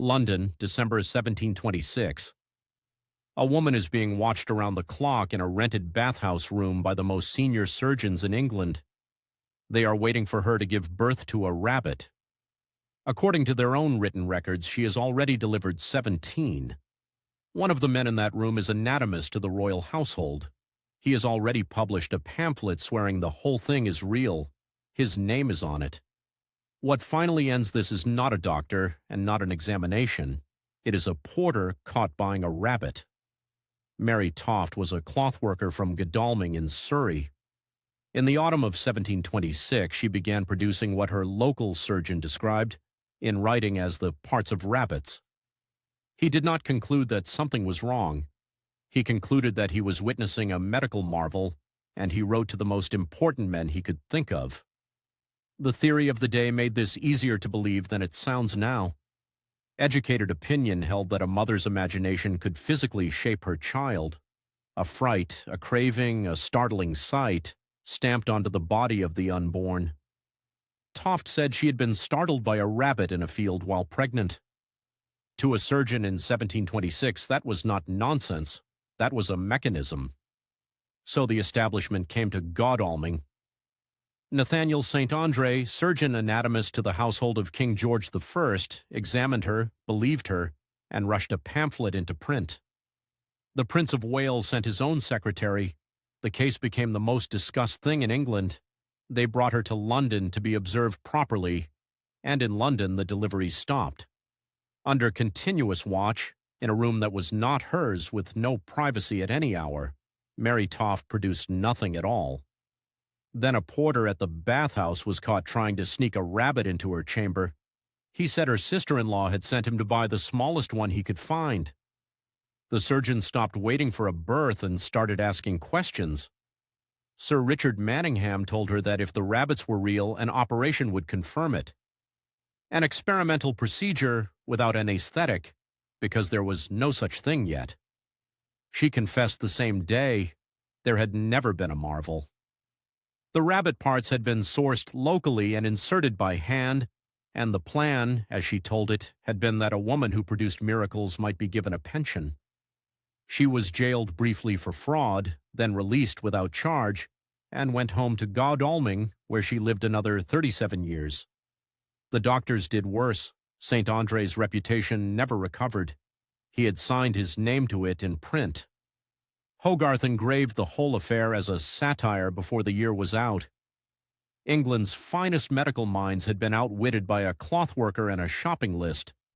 London, December 1726. A woman is being watched around the clock in a rented bathhouse room by the most senior surgeons in England. They are waiting for her to give birth to a rabbit. According to their own written records, she has already delivered 17. One of the men in that room is anatomist to the royal household. He has already published a pamphlet swearing the whole thing is real. His name is on it. What finally ends this is not a doctor and not an examination. It is a porter caught buying a rabbit. Mary Toft was a clothworker from Godalming in Surrey. In the autumn of 1726, she began producing what her local surgeon described in writing as the parts of rabbits. He did not conclude that something was wrong. He concluded that he was witnessing a medical marvel, and he wrote to the most important men he could think of. The theory of the day made this easier to believe than it sounds now. Educated opinion held that a mother's imagination could physically shape her child. A fright, a craving, a startling sight stamped onto the body of the unborn. Toft said she had been startled by a rabbit in a field while pregnant. To a surgeon in 1726, that was not nonsense. That was a mechanism. So the establishment came to Godalming. Nathaniel St. Andre, surgeon-anatomist to the household of King George I, examined her, believed her, and rushed a pamphlet into print. The Prince of Wales sent his own secretary. The case became the most discussed thing in England. They brought her to London to be observed properly, and in London the delivery stopped. Under continuous watch, in a room that was not hers with no privacy at any hour, Mary Toft produced nothing at all. Then a porter at the bathhouse was caught trying to sneak a rabbit into her chamber. He said her sister-in-law had sent him to buy the smallest one he could find. The surgeon stopped waiting for a birth and started asking questions. Sir Richard Manningham told her that if the rabbits were real, an operation would confirm it. An experimental procedure without an aesthetic, because there was no such thing yet. She confessed the same day there had never been a marvel. The rabbit parts had been sourced locally and inserted by hand, and the plan, as she told it, had been that a woman who produced miracles might be given a pension. She was jailed briefly for fraud, then released without charge, and went home to Godalming, where she lived another 37 years. The doctors did worse. St. Andre's reputation never recovered. He had signed his name to it in print. Hogarth engraved the whole affair as a satire before the year was out. England's finest medical minds had been outwitted by a clothworker and a shopping list.